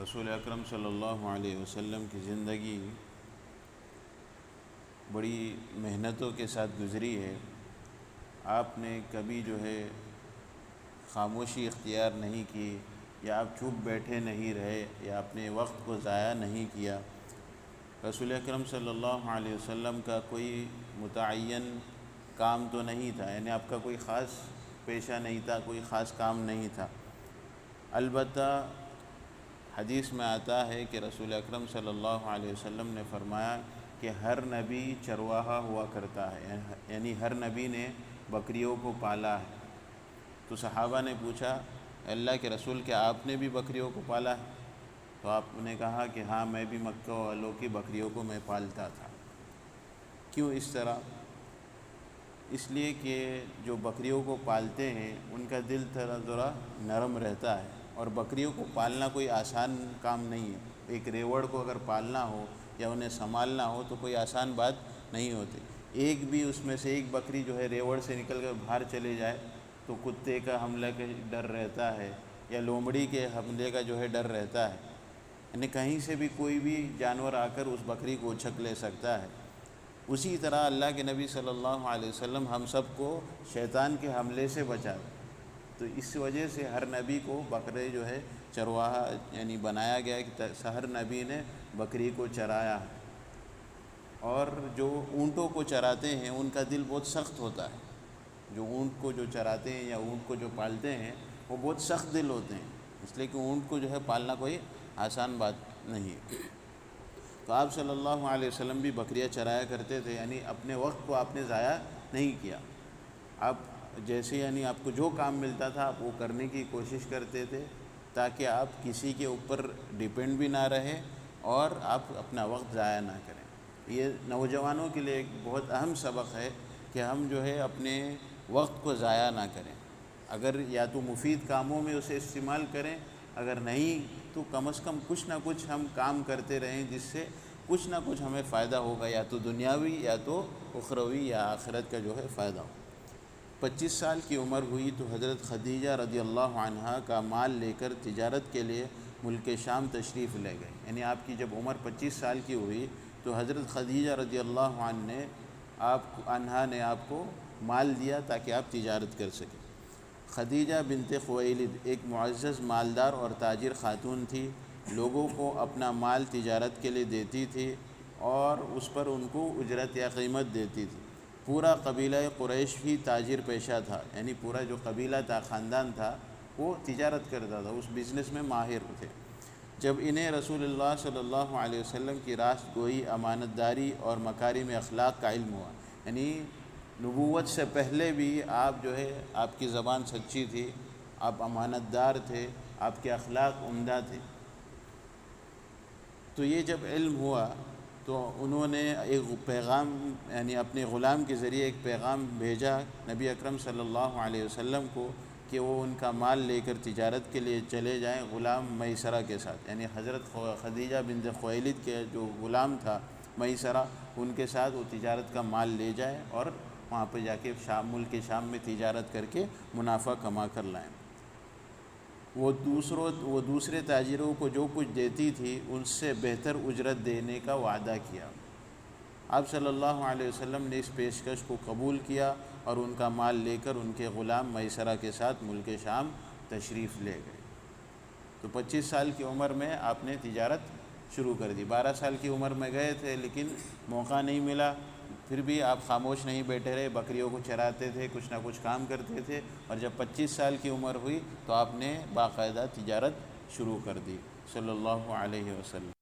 رسول اکرم صلی اللہ علیہ وسلم کی زندگی بڑی محنتوں کے ساتھ گزری ہے۔ آپ نے کبھی خاموشی اختیار نہیں کی، یا آپ چپ بیٹھے نہیں رہے، یا اپنے وقت کو ضائع نہیں کیا۔ رسول اکرم صلی اللہ علیہ وسلم کا کوئی متعین کام تو نہیں تھا، یعنی آپ کا کوئی خاص پیشہ نہیں تھا، کوئی خاص کام نہیں تھا۔ البتہ حدیث میں آتا ہے کہ رسول اکرم صلی اللہ علیہ وسلم نے فرمایا کہ ہر نبی چرواہا ہوا کرتا ہے، یعنی ہر نبی نے بکریوں کو پالا ہے۔ تو صحابہ نے پوچھا، اللہ کے رسول، کیا آپ نے بھی بکریوں کو پالا ہے؟ تو آپ نے کہا کہ ہاں، میں بھی مکہ والوں کی بکریوں کو میں پالتا تھا۔ کیوں اس طرح؟ اس لیے کہ جو بکریوں کو پالتے ہیں ان کا دل ذرا نرم رہتا ہے، اور بکریوں کو پالنا کوئی آسان کام نہیں ہے۔ ایک ریوڑ کو اگر پالنا ہو یا انہیں سنبھالنا ہو تو کوئی آسان بات نہیں ہوتی۔ ایک بھی اس میں سے ایک بکری ریوڑ سے نکل کر باہر چلے جائے تو کتے کا حملے کا ڈر رہتا ہے، یا لومڑی کے حملے کا ڈر رہتا ہے، یعنی کہیں سے بھی کوئی بھی جانور آ کر اس بکری کو اچھک لے سکتا ہے۔ اسی طرح اللہ کے نبی صلی اللہ علیہ وسلم ہم سب کو شیطان کے حملے سے بچا۔ تو اس وجہ سے ہر نبی کو بکرے چرواہا یعنی بنایا گیا کہ ہر نبی نے بکری کو چرایا ہے۔ اور جو اونٹوں کو چراتے ہیں ان کا دل بہت سخت ہوتا ہے۔ جو اونٹ کو چراتے ہیں یا اونٹ کو پالتے ہیں وہ بہت سخت دل ہوتے ہیں، اس لیے کہ اونٹ کو پالنا کوئی آسان بات نہیں ہے۔ تو آپ صلی اللہ علیہ وسلم بھی بکریاں چرایا کرتے تھے، یعنی اپنے وقت کو آپ نے ضائع نہیں کیا۔ آپ یعنی آپ کو جو کام ملتا تھا آپ وہ کرنے کی کوشش کرتے تھے، تاکہ آپ کسی کے اوپر ڈیپینڈ بھی نہ رہیں اور آپ اپنا وقت ضائع نہ کریں۔ یہ نوجوانوں کے لیے ایک بہت اہم سبق ہے کہ ہم اپنے وقت کو ضائع نہ کریں۔ اگر یا تو مفید کاموں میں اسے استعمال کریں، اگر نہیں تو کم از کم کچھ نہ کچھ ہم کام کرتے رہیں جس سے کچھ نہ کچھ ہمیں فائدہ ہوگا، یا تو دنیاوی یا تو اخروی یا آخرت کا فائدہ ہو۔ 25 سال کی عمر ہوئی تو حضرت خدیجہ رضی اللہ عنہا کا مال لے کر تجارت کے لیے ملک شام تشریف لے گئے۔ یعنی آپ کی جب عمر 25 سال کی ہوئی تو حضرت خدیجہ رضی اللہ عنہا نے آپ کو مال دیا تاکہ آپ تجارت کر سکیں۔ خدیجہ بنت خویلد ایک معزز مالدار اور تاجر خاتون تھی۔ لوگوں کو اپنا مال تجارت کے لیے دیتی تھی اور اس پر ان کو اجرت یا قیمت دیتی تھی۔ پورا قبیلہ قریش بھی تاجر پیشہ تھا، یعنی پورا جو قبیلہ تھا، خاندان تھا، وہ تجارت کرتا تھا، اس بزنس میں ماہر تھے۔ جب انہیں رسول اللہ صلی اللہ علیہ وسلم کی راست گوئی، امانت داری اور مکارم اخلاق کا علم ہوا، یعنی نبوت سے پہلے بھی آپ آپ کی زبان سچی تھی، آپ امانت دار تھے، آپ کے اخلاق عمدہ تھے۔ تو یہ جب علم ہوا تو انہوں نے ایک پیغام، یعنی اپنے غلام کے ذریعے ایک پیغام بھیجا نبی اکرم صلی اللہ علیہ وسلم کو کہ وہ ان کا مال لے کر تجارت کے لیے چلے جائیں غلام میسرہ کے ساتھ، یعنی حضرت خدیجہ بنت خویلد کے جو غلام تھا میسرہ، ان کے ساتھ وہ تجارت کا مال لے جائیں اور وہاں پہ جا کے ملک شام میں تجارت کر کے منافع کما کر لائیں۔ وہ دوسرے تاجروں کو جو کچھ دیتی تھی ان سے بہتر اجرت دینے کا وعدہ کیا۔ آپ صلی اللہ علیہ وسلم نے اس پیشکش کو قبول کیا اور ان کا مال لے کر ان کے غلام میسرہ کے ساتھ ملک شام تشریف لے گئے۔ تو 25 سال کی عمر میں آپ نے تجارت شروع کر دی۔ 12 سال کی عمر میں گئے تھے لیکن موقع نہیں ملا، پھر بھی آپ خاموش نہیں بیٹھے رہے، بکریوں کو چراتے تھے، کچھ نہ کچھ کام کرتے تھے، اور جب 25 سال کی عمر ہوئی تو آپ نے باقاعدہ تجارت شروع کر دی صلی اللہ علیہ وسلم۔